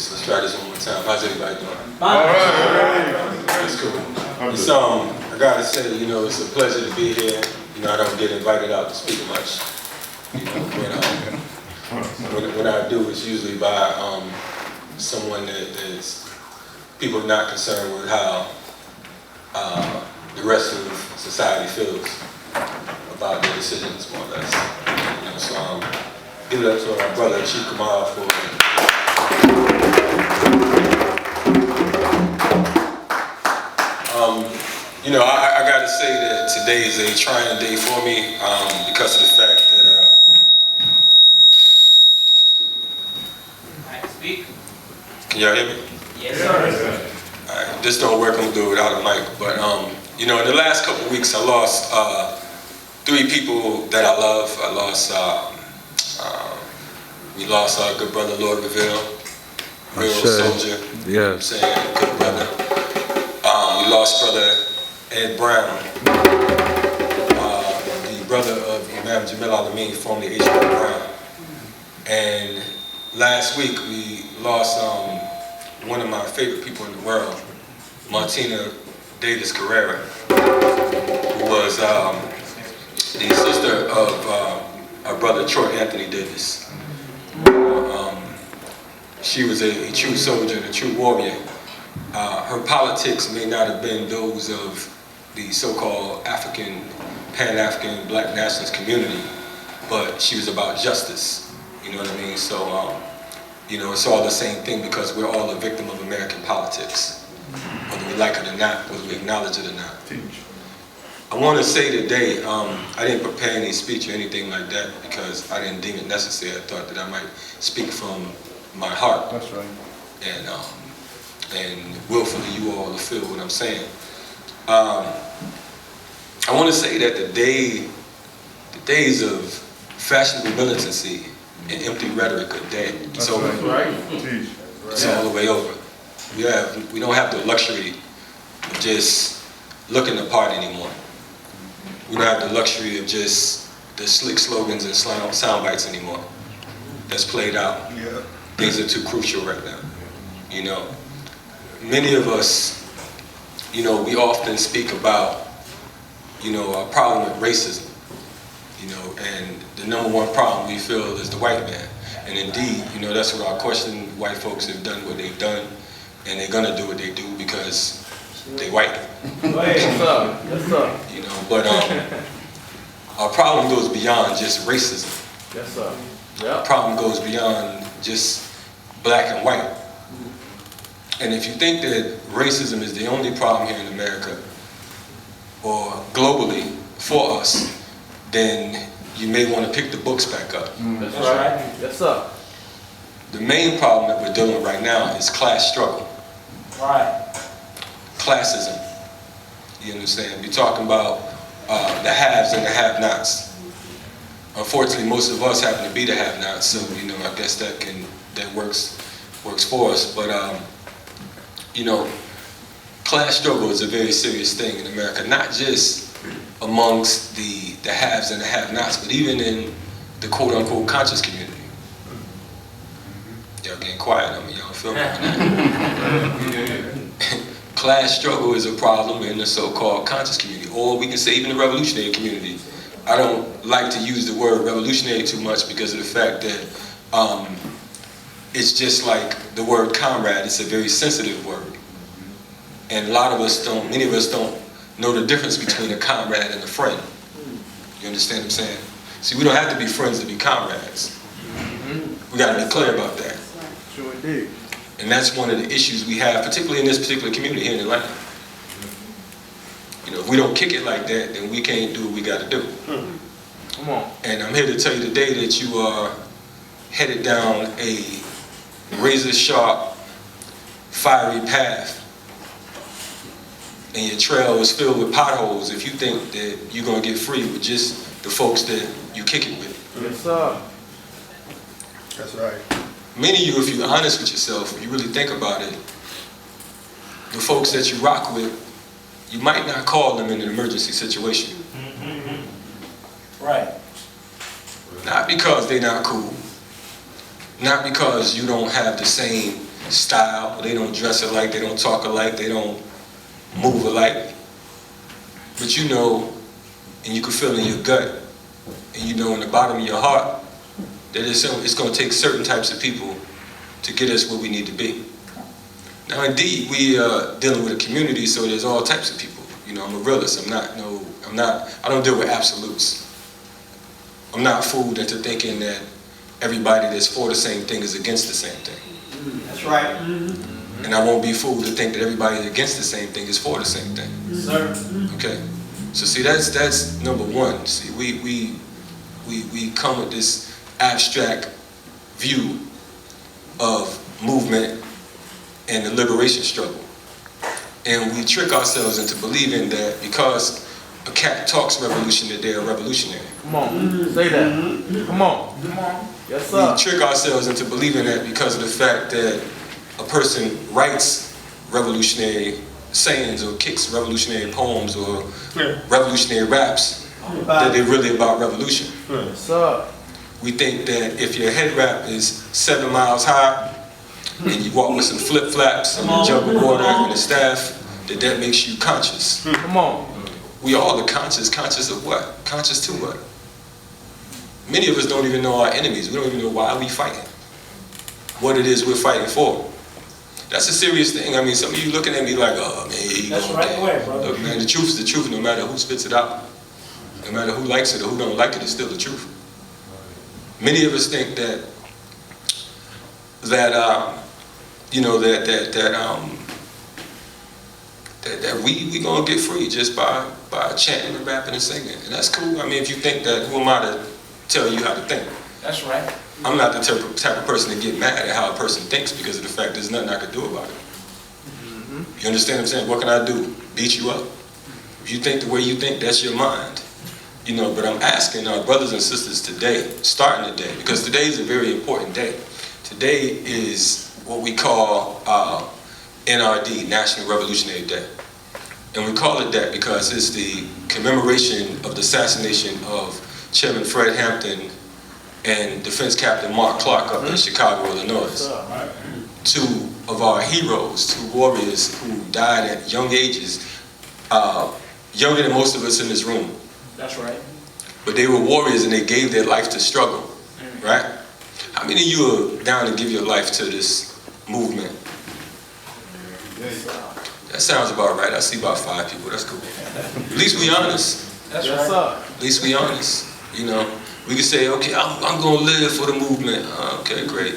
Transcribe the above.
Let's try this one more time. How's everybody doing? All right. That's cool. It's, I gotta say, you know, it's a pleasure to be here. You know, I don't get invited out to speak much. You know, when I do, it's usually by someone that is people not concerned with how the rest of society feels about their decisions, more or less. You know, so give it up to our brother Chief Kamal for. You know, I got to say that today is a trying day for me because of the fact that. Speak. Can y'all hear me? Yes, sir. All right, this don't work. I'm gonna do it without a mic. But you know, in the last couple of weeks, I lost 3 people that I love. I lost. We lost our good brother Lord Revere, real soldier. Yeah. I'm saying good brother. We lost brother Ed Brown, the brother of Imam Jamil Alameen, formerly H. Brown. And last week we lost one of my favorite people in the world, Martina Davis Carrera, who was the sister of our brother Troy Anthony Davis. She was a true soldier and a true warrior. Her politics may not have been those of the so-called African, Pan-African Black nationalist community, but she was about justice. You know what I mean? So, you know, it's all the same thing because we're all a victim of American politics, whether we like it or not, whether we acknowledge it or not. I want to say today, I didn't prepare any speech or anything like that because I didn't deem it necessary. I thought that I might speak from my heart. That's right. And willfully you all will feel what I'm saying. I want to say that the days of fashionable militancy and empty rhetoric are dead. It's over. Right. It's all the way over. We don't have the luxury of just looking the part anymore. We don't have the luxury of just the slick slogans and sound bites anymore. That's played out. Yeah. Things are too crucial right now. You know, many of us, you know, we often speak about, you know, our problem with racism. You know, and the #1 problem we feel is the white man. And indeed, you know, that's what our question. White folks have done what they've done, and they're gonna do what they do because they white. What's up? What's up? You know, but our problem goes beyond just racism. Yes, sir. Our problem goes beyond just black and white. And if you think that racism is the only problem here in America or globally for us, then you may want to pick the books back up. That's right. Yes, sir. The main problem that we're dealing with right now is class struggle. Right. Classism. You understand? We're talking about the haves and the have-nots. Unfortunately, most of us happen to be the have-nots, so you know, I guess that works for us. But you know, class struggle is a very serious thing in America, not just amongst the haves and the have-nots, but even in the quote-unquote conscious community. Y'all getting quiet on me, y'all feel me? Class struggle is a problem in the so-called conscious community, or we can say even the revolutionary community. I don't like to use the word revolutionary too much because of the fact that it's just like the word comrade. It's a very sensitive word. And many of us don't know the difference between a comrade and a friend. You understand what I'm saying? See, we don't have to be friends to be comrades. We got to be clear about that. Sure indeed. And that's one of the issues we have, particularly in this particular community here in Atlanta. You know, if we don't kick it like that, then we can't do what we got to do. Come on. And I'm here to tell you today that you are headed down a razor-sharp, fiery path. And your trail is filled with potholes if you think that you're going to get free with just the folks that you kick it with. Yes, sir. That's right. Many of you, if you're honest with yourself, if you really think about it, the folks that you rock with, you might not call them in an emergency situation. Right. Not because they're not cool, not because you don't have the same style, they don't dress alike, they don't talk alike, they don't move alike. But you know, and you can feel in your gut, and you know in the bottom of your heart, that it's going to take certain types of people to get us where we need to be. Now, indeed, we are dealing with a community, so there's all types of people. You know, I'm a realist. I don't deal with absolutes. I'm not fooled into thinking that everybody that's for the same thing is against the same thing. That's right. And I won't be fooled to think that everybody that's against the same thing is for the same thing. Sir. Okay? So see, that's number one. See, we come with this abstract view of movement and the liberation struggle. And we trick ourselves into believing that because a cat talks revolution, that they're a revolutionary. Come on. Say that. Come on. Come on. Yes, sir. We trick ourselves into believing that because of the fact that a person writes revolutionary sayings or kicks revolutionary poems or revolutionary raps, that they're really about revolution. Yes, sir. We think that if your head wrap is 7 miles high and you walk with some flip-flaps and a jug of water and a staff, that makes you conscious. Come on. We all are conscious. Conscious of what? Conscious to what? Many of us don't even know our enemies. We don't even know why we fighting. What it is we're fighting for. That's a serious thing. I mean, some of you looking at me like, oh man, That's the right way, brother. Look, man, the truth is the truth no matter who spits it out. No matter who likes it or who don't like it, it's still the truth. Many of us think that we gonna get free just by chanting and rapping and singing, and that's cool. I mean, if you think that, who am I to tell you how to think? That's right. I'm not the type of person to get mad at how a person thinks because of the fact there's nothing I can do about it. You understand what I'm saying? What can I do? Beat you up? If you think the way you think, that's your mind. You know, but I'm asking our brothers and sisters today, starting today, because today is a very important day. Today is what we call NRD, National Revolutionary Day. And we call it that because it's the commemoration of the assassination of Chairman Fred Hampton and Defense Captain Mark Clark up in Chicago, Illinois. Two of our heroes, two warriors who died at young ages, younger than most of us in this room. That's right. But they were warriors and they gave their life to struggle, right? How many of you are down to give your life to this movement? That sounds about right. I see about 5 people. That's cool. At least we honest. That's Yes, right. sir. At least we honest. You know, we can say, okay, I'm going to live for the movement. Okay, great.